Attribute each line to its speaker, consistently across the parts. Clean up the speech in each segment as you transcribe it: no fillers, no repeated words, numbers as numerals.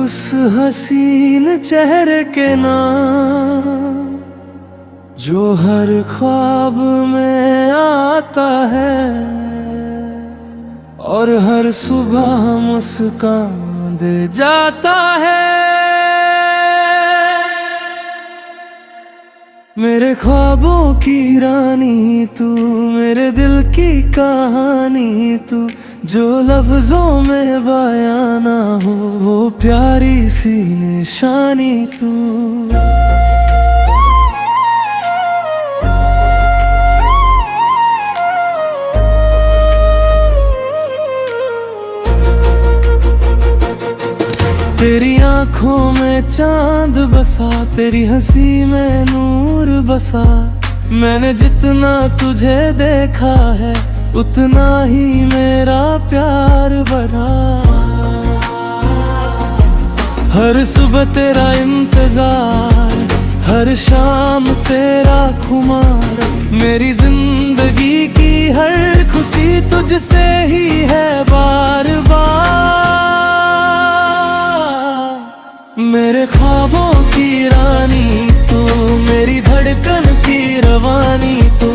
Speaker 1: उस हसीन चेहरे के नाम जो हर ख्वाब में आता है और हर सुबह मुस्कान दे जाता है। मेरे ख्वाबों की रानी तू, मेरे दिल की कहानी तू, जो लफ्जों में बयां ना हो वो प्यारी सी निशानी तू। तेरी आंखों में चांद बसा, तेरी हंसी में नूर बसा। मैंने जितना तुझे देखा है उतना ही मेरा प्यार बढ़ा। हर सुबह तेरा इंतजार, हर शाम तेरा खुमार। मेरी जिंदगी की हर खुशी तुझसे ही है बार बार। मेरे ख्वाबों की रानी तू, मेरी धड़कन की रवानी तू,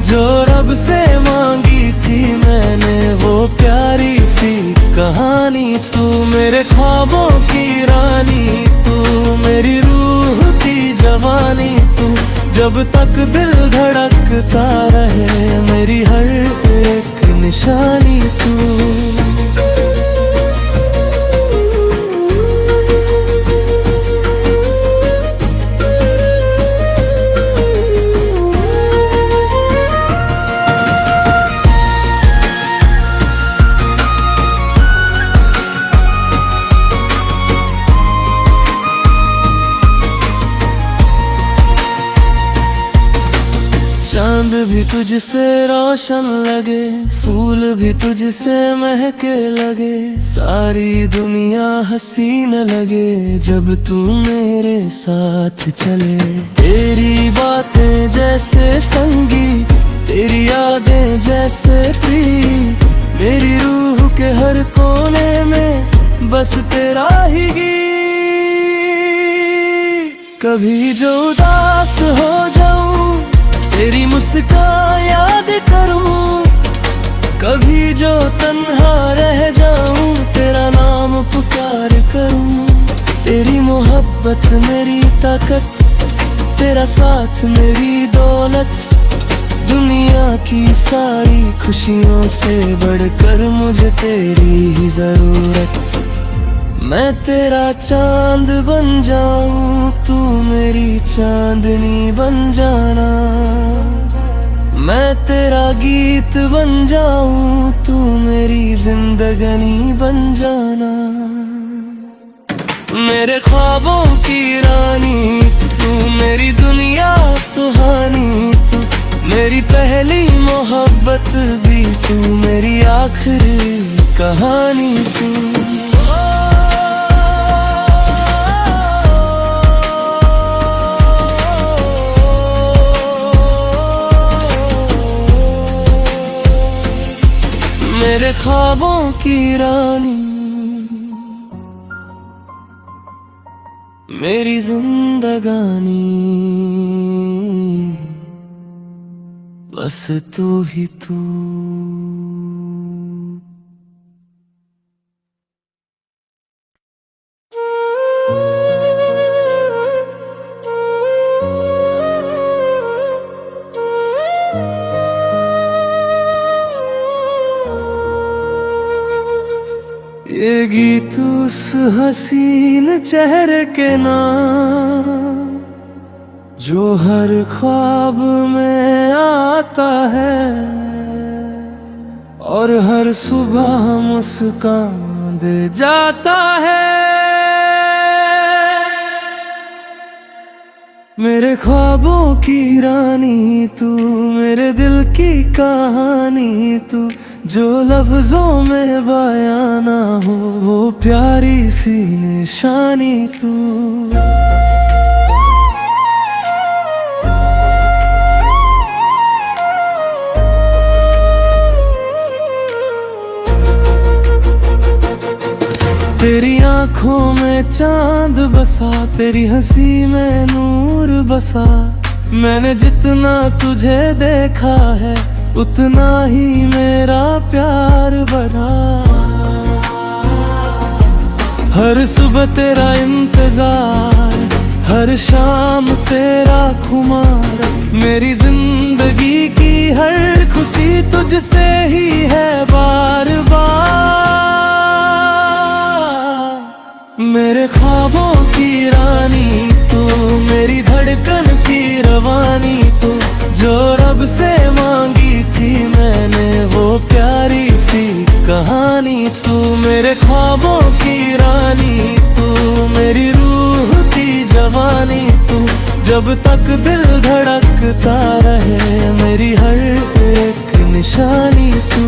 Speaker 1: जो रब से मांगी थी मैंने वो प्यारी सी कहानी तू। मेरे ख्वाबों की रानी तू, मेरी रूह की जवानी तू, जब तक दिल धड़कता रहे मेरी हर एक निशानी तू। चांद भी तुझसे रोशन लगे, फूल भी तुझसे महके लगे। सारी दुनिया हसीन लगे जब तू मेरे साथ चले। तेरी बातें जैसे संगीत, तेरी यादें जैसे प्रीत। मेरी रूह के हर कोने में बस तेरा ही गीत। कभी जो उदास हो जाऊं तेरी मुस्कान याद करूं, कभी जो तन्हा रह जाऊं तेरा नाम पुकार करूं। तेरी मोहब्बत मेरी ताकत, तेरा साथ मेरी दौलत। दुनिया की सारी खुशियों से बढ़कर मुझे तेरी ही जरूरत। मैं तेरा चांद बन जाऊं, तू मेरी चांदनी बन जाना। मैं तेरा गीत बन जाऊं, तू मेरी जिंदगानी बन जाना। मेरे ख्वाबों की रानी तू, मेरी दुनिया सुहानी तू, मेरी पहली मोहब्बत भी तू, मेरी आखिरी कहानी तू। मेरे ख्वाबों की रानी, मेरी जिंदगानी, बस तू ही तू। ये गीत उस हसीन चेहरे के नाम जो हर ख्वाब में आता है और हर सुबह मुस्कान दे जाता है। मेरे ख्वाबों की रानी तू, मेरे दिल की कहानी तू, जो लफ्जों में बयां ना हो वो प्यारी सी निशानी तू। तेरी आंखों में चांद बसा, तेरी हंसी में नूर बसा। मैंने जितना तुझे देखा है उतना ही मेरा प्यार बढ़ा। हर सुबह तेरा इंतजार, हर शाम तेरा खुमार। मेरी जिंदगी की हर खुशी तुझसे ही है बार बार। मेरे ख्वाबों की रानी तू, मेरी धड़कन की रवानी तू। जो रब से मांगी थी मैंने वो प्यारी सी कहानी तू। मेरे ख्वाबों की रानी तू, मेरी रूह की जवानी तू। जब तक दिल धड़कता रहे मेरी हर एक निशानी तू।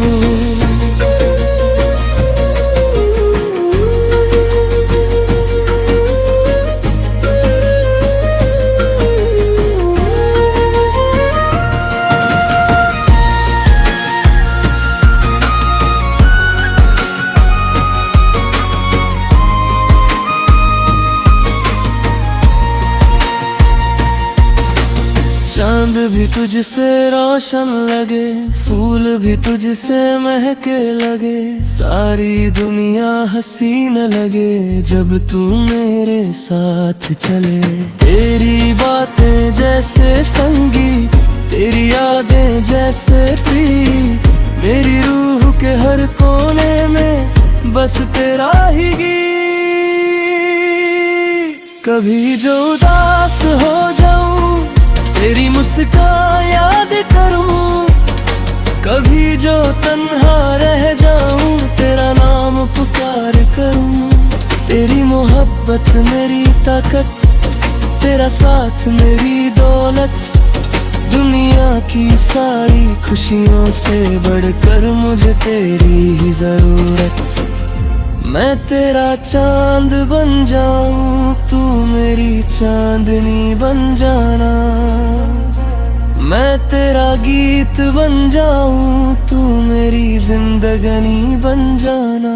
Speaker 1: चांद भी तुझसे रोशन लगे, फूल भी तुझसे महके लगे। सारी दुनिया हसीन लगे जब तू मेरे साथ चले। तेरी बातें जैसे संगीत, तेरी यादें जैसे प्रीत। मेरी रूह के हर कोने में बस तेरा ही गीत। कभी जो उदास हो जाऊं तेरी मुस्कान याद करूं। कभी जो तन्हा रह जाऊं तेरा नाम पुकार करूं। तेरी मोहब्बत मेरी ताकत, तेरा साथ मेरी दौलत। दुनिया की सारी खुशियों से बढ़कर मुझे तेरी ही जरूरत। मैं तेरा चांद बन जाऊं, तू मेरी चांदनी बन जाना। मैं तेरा गीत बन जाऊं, तू मेरी जिंदगानी बन जाना।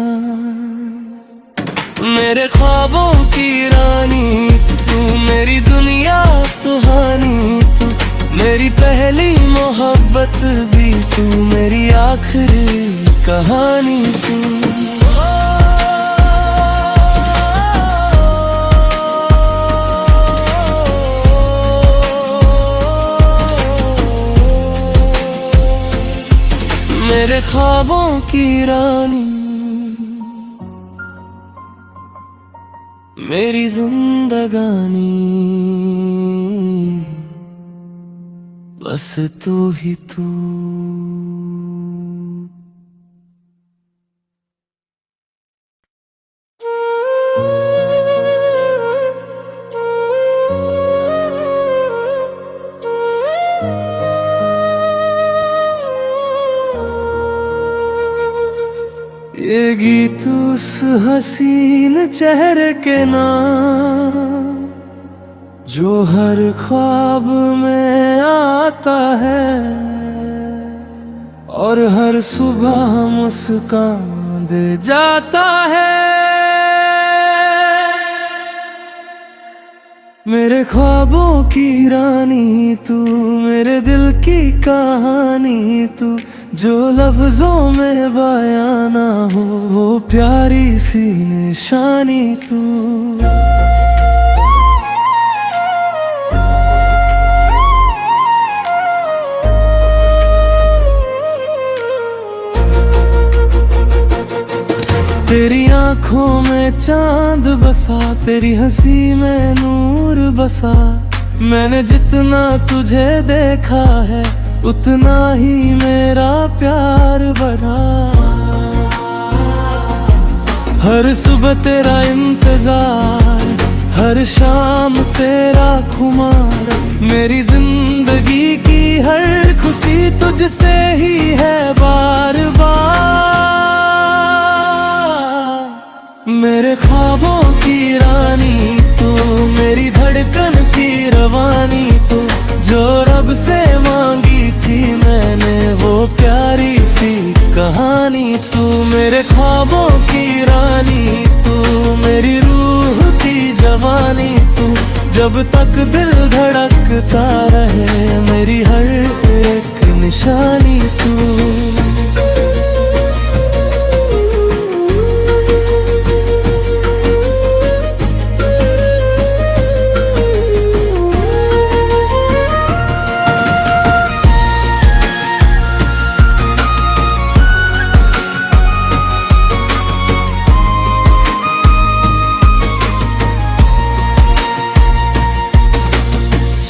Speaker 1: मेरे ख्वाबों की रानी तू, मेरी दुनिया सुहानी तू। मेरी पहली मोहब्बत भी तू, मेरी आखिरी कहानी तू। मेरे ख्वाबों की रानी, मेरी जिंदगानी, बस तू ही तू। ये गीत उस हसीन चेहरे के नाम जो हर ख्वाब में आता है और हर सुबह मुस्कान दे जाता है। मेरे ख्वाबों की रानी तू, मेरे दिल की कहानी तू। जो लफ्जों में बयां ना हो वो प्यारी सी निशानी तू। तेरी आंखों में चांद बसा, तेरी हंसी में नूर बसा। मैंने जितना तुझे देखा है उतना ही मेरा प्यार बढ़ा। हर सुबह तेरा इंतजार, हर शाम तेरा खुमार। मेरी जिंदगी की हर खुशी तुझसे ही है बार बार। मेरे ख्वाबों की रानी तू, मेरी धड़कन की रवानी तू। जो रब से मांगी थी मैंने वो प्यारी सी कहानी तू। मेरे ख्वाबों की रानी तू। मेरी रूह की जवानी तू, जब तक दिल धड़कता रहे मेरी हर एक निशानी तू।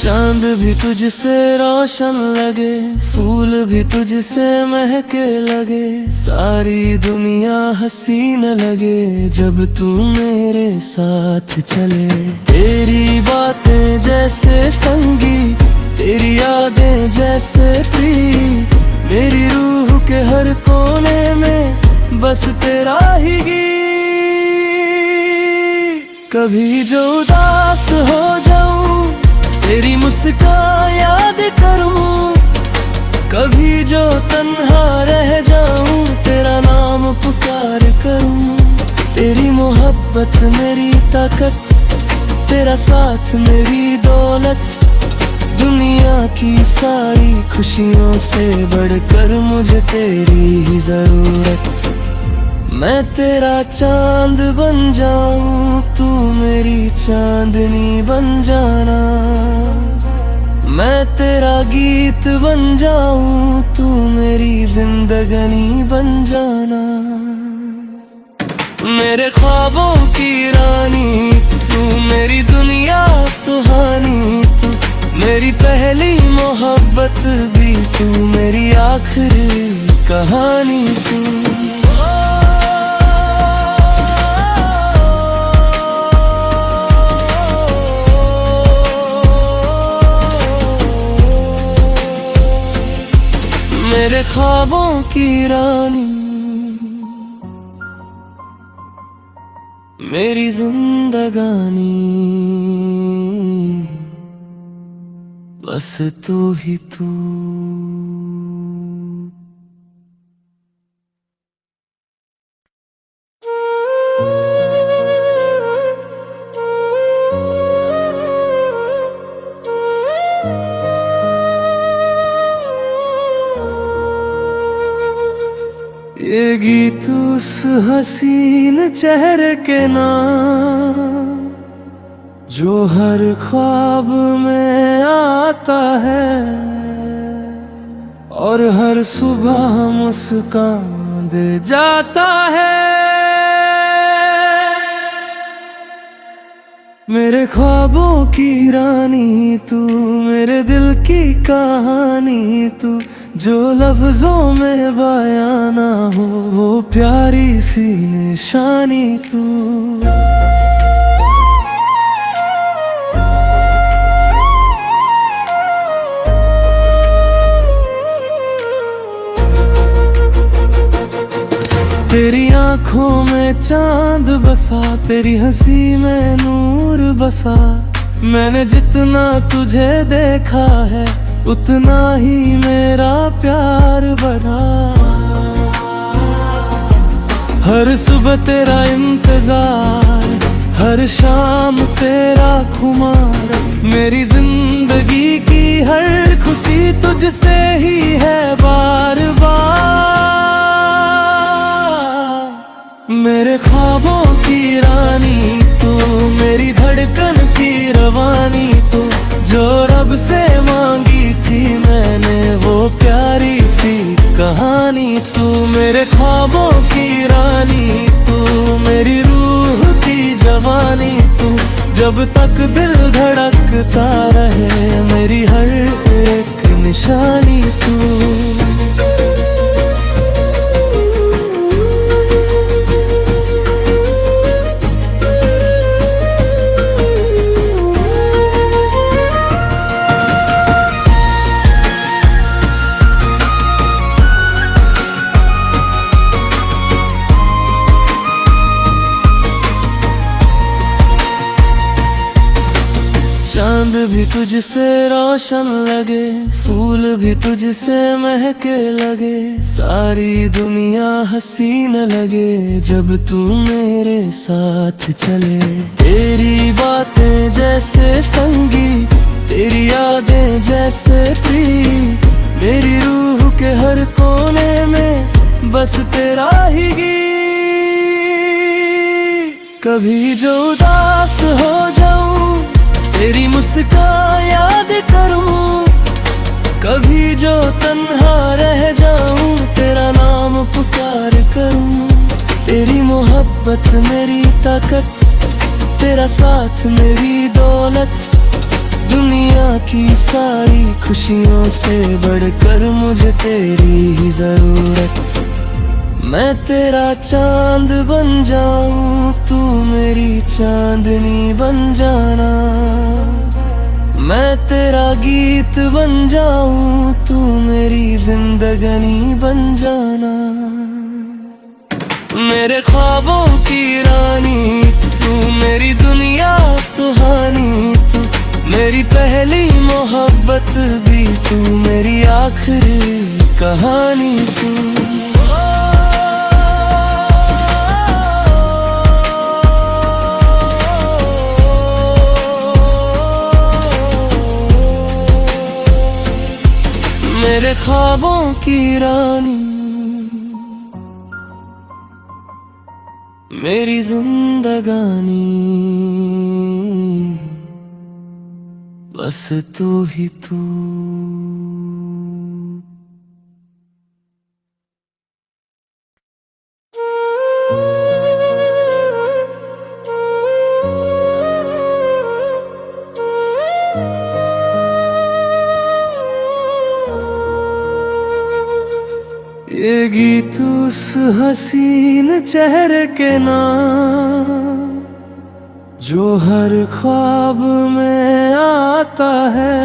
Speaker 1: चांद भी तुझसे रोशन लगे, फूल भी तुझसे महके लगे, सारी दुनिया हसीन लगे जब तू मेरे साथ चले। तेरी बातें जैसे संगीत, तेरी यादें जैसे प्रीत, मेरी रूह के हर कोने में बस तेरा ही गीत। कभी जो उदास हो जाऊं तेरी मुस्कान याद करूं, कभी जो तन्हा रह जाऊं तेरा नाम पुकार करूं। तेरी मोहब्बत मेरी ताकत, तेरा साथ मेरी दौलत, दुनिया की सारी खुशियों से बढ़कर मुझे तेरी ही जरूरत। मैं तेरा चांद बन जाऊं, तू मेरी चांदनी बन जाना। मैं तेरा गीत बन जाऊं, तू मेरी जिंदगानी बन जाना। मेरे ख्वाबों की रानी तू, मेरी दुनिया सुहानी तू, मेरी पहली मोहब्बत भी तू, मेरी आखिरी कहानी तू। मेरे ख्वाबों की रानी, मेरी जिंदगानी, बस तू ही तू। ये गीत उस हसीन चेहरे के नाम, जो हर ख्वाब में आता है और हर सुबह मुस्कान दे जाता है। मेरे ख्वाबों की रानी तू, मेरे दिल की कहानी तू, जो लफ्जों में बयां ना हो वो प्यारी सी निशानी तू। तेरी आंखों में चांद बसा, तेरी हंसी में नूर बसा, मैंने जितना तुझे देखा है उतना ही मेरा प्यार बढ़ा। हर सुबह तेरा इंतजार, हर शाम तेरा खुमार, मेरी जिंदगी की हर खुशी तुझसे ही है बार बार। मेरे ख्वाबों की रानी तू, मेरी धड़कन की रवानी तू, जो रब से मांगी थी मैंने वो प्यारी सी कहानी तू। मेरे ख्वाबों की रानी तू, मेरी रूह की जवानी तू, जब तक दिल धड़कता रहे मेरी हर एक निशानी तू। चांद भी तुझसे रोशन लगे, फूल भी तुझसे महके लगे, सारी दुनिया हसीन लगे जब तू मेरे साथ चले। तेरी बातें जैसे संगीत, तेरी यादें जैसे प्रीत, मेरी रूह के हर कोने में बस तेरा ही गीत। कभी जो उदास हो जाऊं तेरी मुस्कान याद करूं, कभी जो तन्हा रह जाऊं तेरा नाम पुकार करूं। तेरी मोहब्बत मेरी ताकत, तेरा साथ मेरी दौलत, दुनिया की सारी खुशियों से बढ़कर मुझे तेरी ही जरूरत। मैं तेरा चांद बन जाऊं, तू मेरी चांदनी बन जाना। मैं तेरा गीत बन जाऊं, तू मेरी जिंदगानी बन जाना। मेरे ख्वाबों की रानी तू, मेरी दुनिया सुहानी तू, मेरी पहली मोहब्बत भी तू, मेरी आखिरी कहानी तू। मेरे ख्वाबों की रानी, मेरी जिंदगानी, बस तू ही तू। ये गीत उस हसीन चेहरे के नाम जो हर ख्वाब में आता है,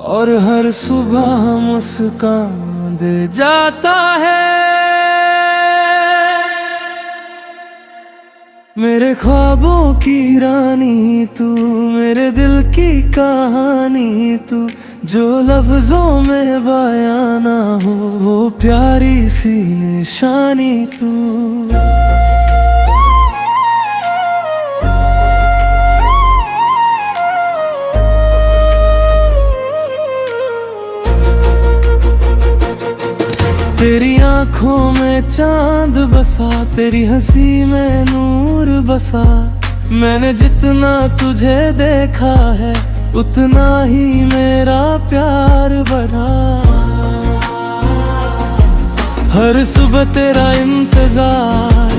Speaker 1: और हर सुबह मुस्कान दे जाता है। मेरे ख्वाबों की रानी तू, मेरे दिल की कहानी तू, जो लफ्जों में बयां ना हो वो प्यारी सी निशानी तू। तेरी आंखों में चांद बसा, तेरी हंसी में नूर बसा। मैंने जितना तुझे देखा है उतना ही मेरा प्यार बढ़ा। हर सुबह तेरा इंतजार,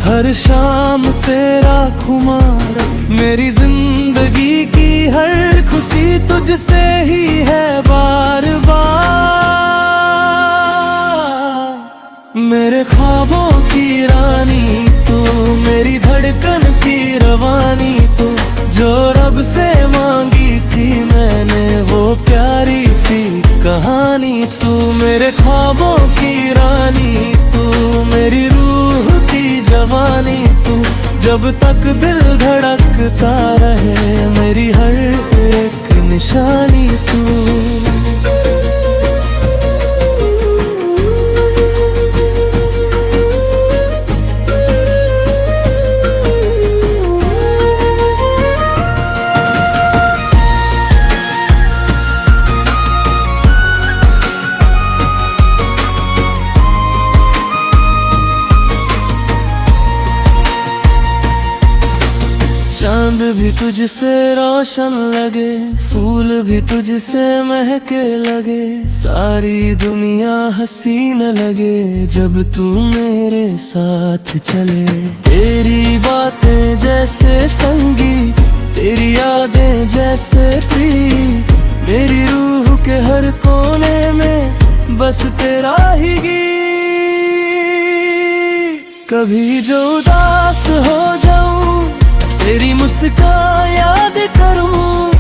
Speaker 1: हर शाम तेरा खुमार, मेरी जिंदगी की हर खुशी तुझसे ही है बार बार। मेरे ख्वाबों की रानी तू, मेरी धड़कन की रवानी तू, जो रब से मांगी थी मैंने वो प्यारी सी कहानी तू। मेरे ख्वाबों की रानी तू, मेरी रूह की जवानी तू, जब तक दिल धड़कता रहे मेरी हर एक निशानी तू। चांद भी तुझसे रोशन लगे, फूल भी तुझसे महके लगे, सारी दुनिया हसीन लगे जब तू मेरे साथ चले। तेरी बातें जैसे संगीत, तेरी यादें जैसे प्रीत, मेरी रूह के हर कोने में बस तेरा ही गीत। कभी जो उदास हो जाऊं तेरी मुस्कान याद करूं,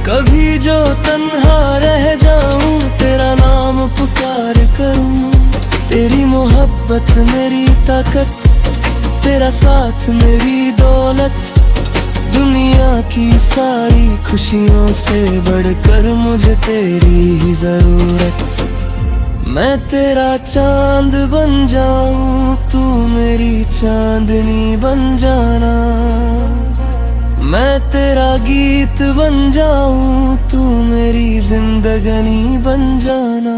Speaker 1: कभी जो तन्हा रह जाऊं तेरा नाम पुकार करूं। तेरी मोहब्बत मेरी ताकत, तेरा साथ मेरी दौलत, दुनिया की सारी खुशियों से बढ़कर मुझे तेरी ही जरूरत। मैं तेरा चांद बन जाऊं, तू मेरी चांदनी बन जाना। मैं तेरा गीत बन जाऊं, तू मेरी जिंदगानी बन जाना।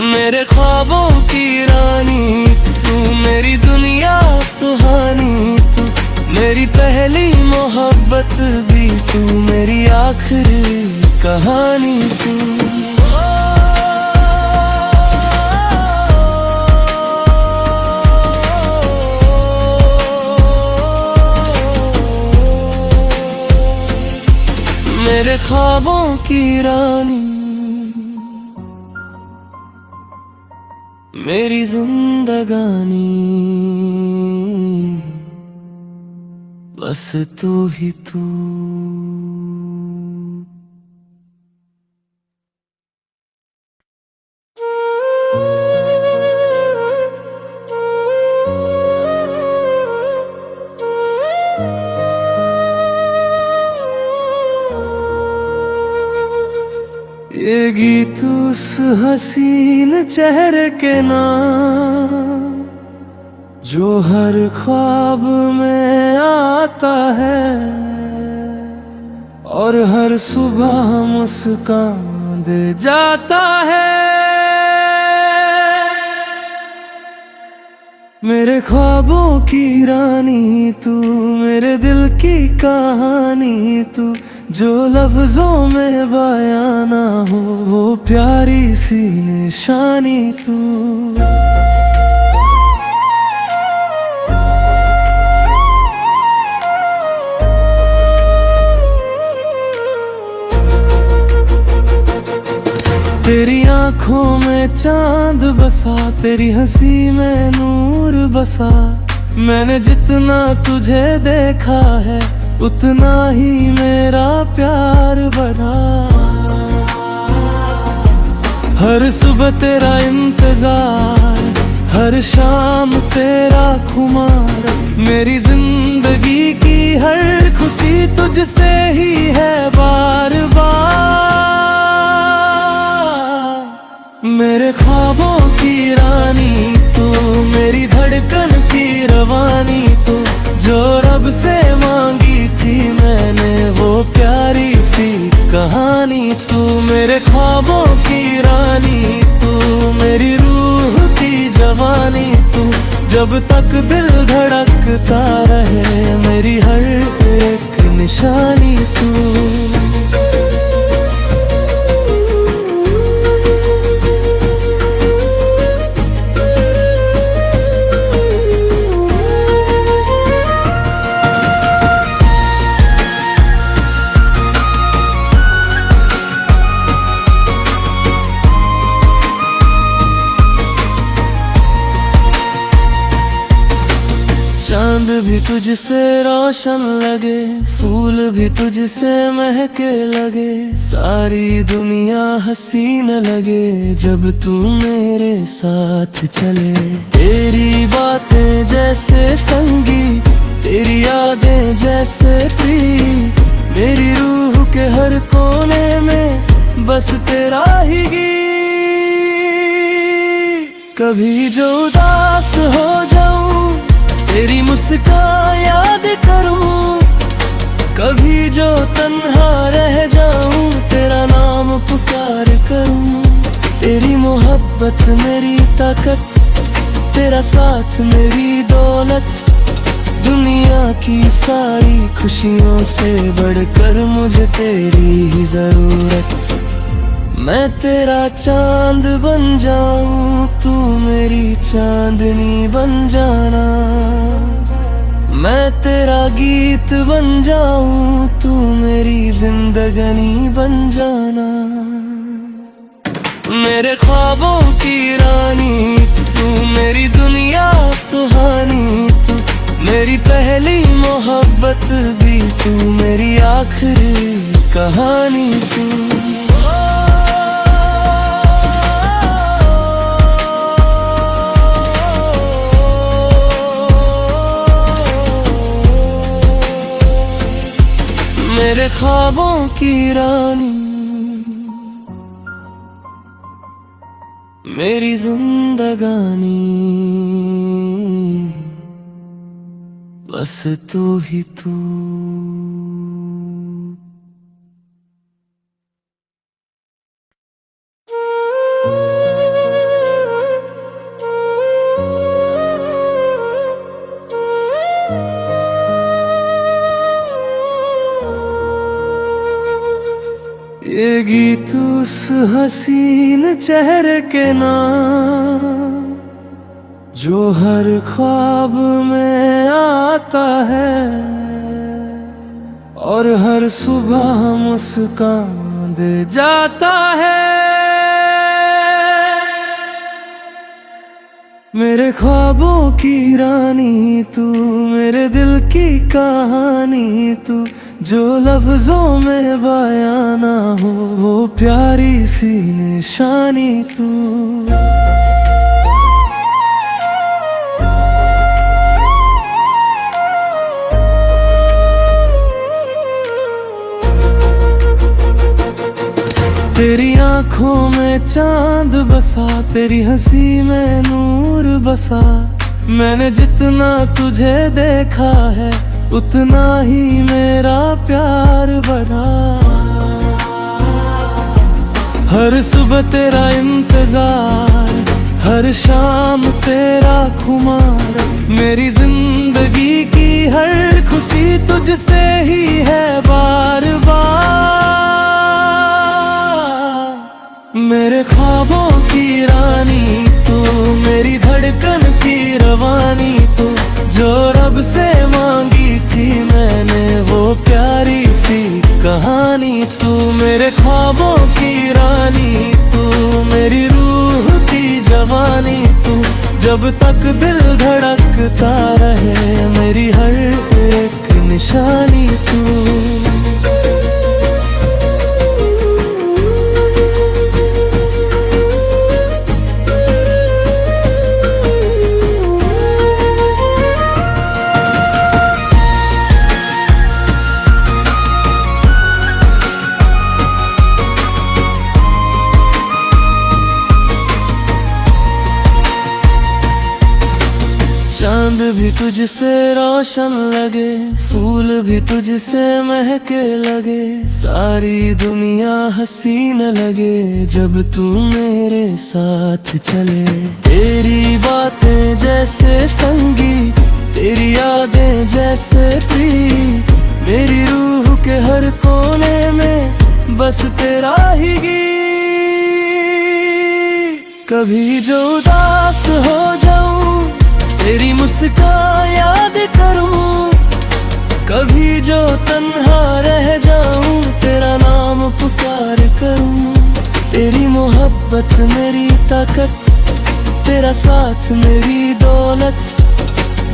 Speaker 1: मेरे ख्वाबों की रानी तू, मेरी दुनिया सुहानी तू, मेरी पहली मोहब्बत भी तू, मेरी आखिरी कहानी तू। मेरे ख्वाबों की रानी, मेरी जिंदगानी, बस तू ही तू। ये गीत उस हसीन चेहरे के नाम, जो हर ख्वाब में आता है और हर सुबह मुस्कान दे जाता है। मेरे ख्वाबों की रानी तू, मेरे दिल की कहानी तू, जो लफ्जों में बयां ना हो वो प्यारी सी निशानी तू। तेरी आंखों में चांद बसा, तेरी हंसी में नूर बसा। मैंने जितना तुझे देखा है उतना ही मेरा प्यार बढ़ा। हर सुबह तेरा इंतजार, हर शाम तेरा खुमार। मेरी जिंदगी की हर खुशी तुझसे ही है बार बार। मेरे ख्वाबों की रानी तू, मेरी धड़कन की रवानी तू, जो रब से मांगी थी मैंने वो प्यारी सी कहानी तू। मेरे ख्वाबों की रानी तू, मेरी रूह की जवानी तू, जब तक दिल धड़कता रहे मेरी हर एक निशानी तू। चांद भी तुझसे रोशन लगे, फूल भी तुझसे महके लगे, सारी दुनिया हसीन लगे जब तू मेरे साथ चले। तेरी बातें जैसे संगीत, तेरी यादें जैसे प्रीत, मेरी रूह के हर कोने में बस तेरा ही गीत। कभी जो उदास हो जाऊं तेरी मुस्कान याद करूं, कभी जो तन्हा रह जाऊं तेरा नाम पुकार करूं। तेरी मोहब्बत मेरी ताकत, तेरा साथ मेरी दौलत। दुनिया की सारी खुशियों से बढ़कर मुझे तेरी ही जरूरत। मैं तेरा चांद बन जाऊं, तू मेरी चांदनी बन जाना। मैं तेरा गीत बन जाऊं, तू मेरी जिंदगानी बन जाना। मेरे ख्वाबों की रानी तू, मेरी दुनिया सुहानी तू, मेरी पहली मोहब्बत भी तू, मेरी आखिरी कहानी तू। मेरे ख्वाबों की रानी, मेरी जिंदगानी, बस तू ही तू। ये गीत उस हसीन चेहरे के नाम जो हर ख्वाब में आता है और हर सुबह मुस्कान दे जाता है। मेरे ख्वाबों की रानी तू, मेरे दिल की कहानी तू, जो लफ्जों में बयां ना हो वो प्यारी सी निशानी तू। तेरी आंखों में चांद बसा, तेरी हंसी में नूर बसा। मैंने जितना तुझे देखा है उतना ही मेरा प्यार बढ़ा। हर सुबह तेरा इंतजार, हर शाम तेरा खुमार। मेरी जिंदगी की हर खुशी तुझसे ही है बार बार। मेरे ख्वाबों की रानी तू, मेरी धड़कन की रवानी तू, जो रब से मांगी थी मैंने वो प्यारी सी कहानी तू। मेरे ख्वाबों की रानी तू, मेरी रूह की जवानी तू, जब तक दिल धड़कता रहे मेरी हर एक निशानी तू। चांद भी तुझसे रोशन लगे, फूल भी तुझसे महके लगे। सारी दुनिया हसीन लगे जब तू मेरे साथ चले। तेरी बातें जैसे संगीत, तेरी यादें जैसे प्रीत। मेरी रूह के हर कोने में बस तेरा ही गीत। कभी जो उदास हो जाऊं तेरी मुस्कान याद करूं, कभी जो तन्हा रह जाऊं तेरा नाम पुकार करूं। तेरी मोहब्बत मेरी ताकत, तेरा साथ मेरी दौलत।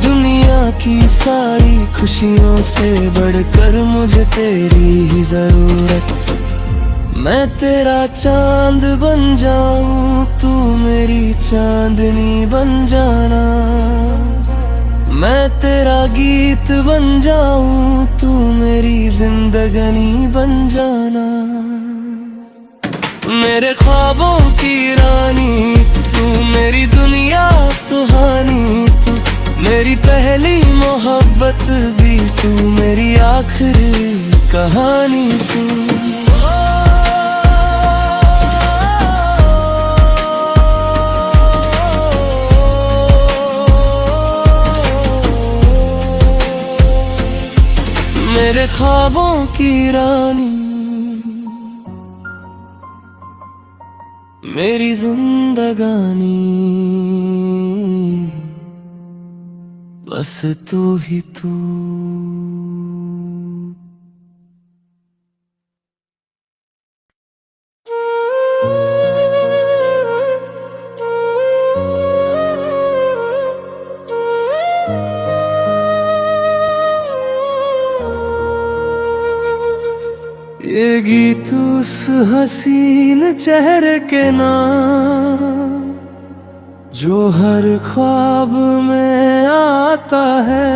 Speaker 1: दुनिया की सारी खुशियों से बढ़कर मुझे तेरी ही जरूरत। मैं तेरा चांद बन जाऊं, तू मेरी चांदनी बन जाना। मैं तेरा गीत बन जाऊं, तू मेरी जिंदगानी बन जाना। मेरे ख्वाबों की रानी तू, मेरी दुनिया सुहानी तू, मेरी पहली मोहब्बत भी तू, मेरी आखिरी कहानी तू। मेरे ख्वाबों की रानी, मेरी जिंदगानी, बस तू ही तू। ये गीत उस हसीन चेहरे के नाम जो हर ख्वाब में आता है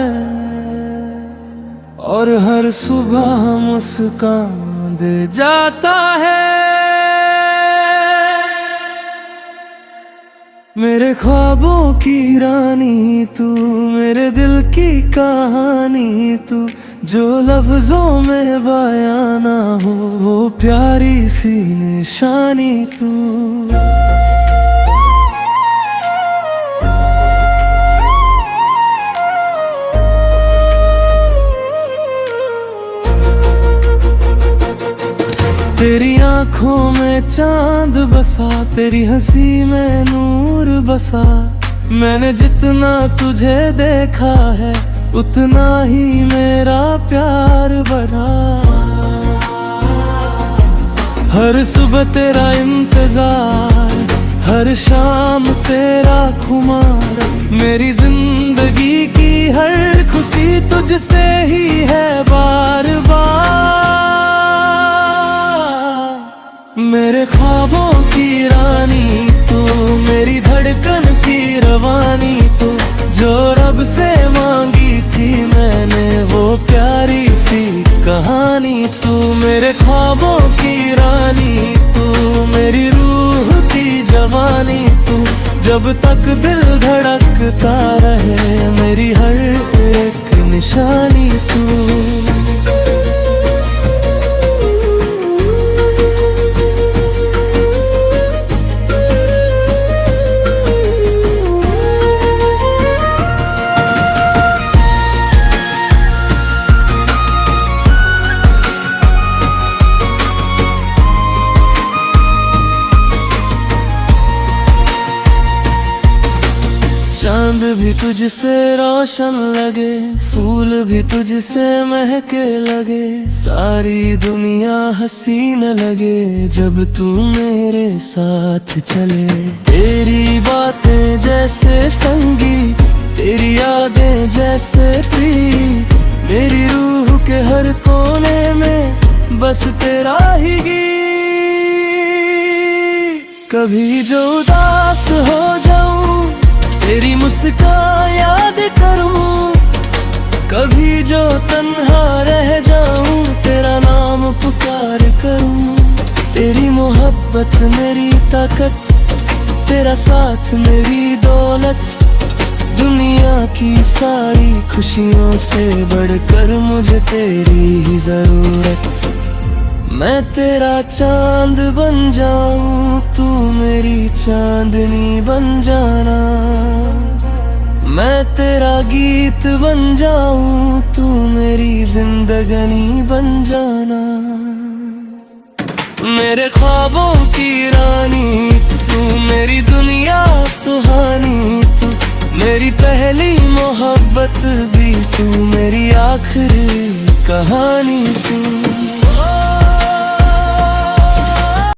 Speaker 1: और हर सुबह मुस्कान दे जाता है। मेरे ख्वाबों की रानी तू, मेरे दिल की कहानी तू, जो लफ्जों में बयां ना हो वो प्यारी सी निशानी तू। तेरी आंखों में चांद बसा, तेरी हंसी में नूर बसा। मैंने जितना तुझे देखा है उतना ही मेरा प्यार बढ़ा। हर सुबह तेरा इंतजार, हर शाम तेरा खुमार। मेरी जिंदगी की हर खुशी तुझसे ही है बार बार। मेरे ख्वाबों की रानी तू, मेरी धड़कन की रवानी तू, जो रब से मांगी थी मैंने वो प्यारी सी कहानी तू। मेरे ख्वाबों की रानी तू, मेरी रूह की जवानी तू, जब तक दिल धड़कता रहे मेरी हर एक निशानी तू। चांद भी तुझसे रोशन लगे, फूल भी तुझसे महके लगे। सारी दुनिया हसीन लगे जब तू मेरे साथ चले। तेरी बातें जैसे संगीत, तेरी यादें जैसे प्रीत। मेरी रूह के हर कोने में बस तेरा ही गीत। कभी जो उदास हो जाऊं तेरी मुस्कान याद करूं, कभी जो तन्हा रह जाऊं तेरा नाम पुकार करूं। तेरी मोहब्बत मेरी ताकत, तेरा साथ मेरी दौलत। दुनिया की सारी खुशियों से बढ़कर मुझे तेरी ही जरूरत। मैं तेरा चांद बन जाऊं, तू मेरी चांदनी बन जाना। मैं तेरा गीत बन जाऊं, तू मेरी जिंदगनी बन जाना। मेरे ख्वाबों की रानी तू, मेरी दुनिया सुहानी तू, मेरी पहली मोहब्बत भी तू, मेरी आखिरी कहानी तू।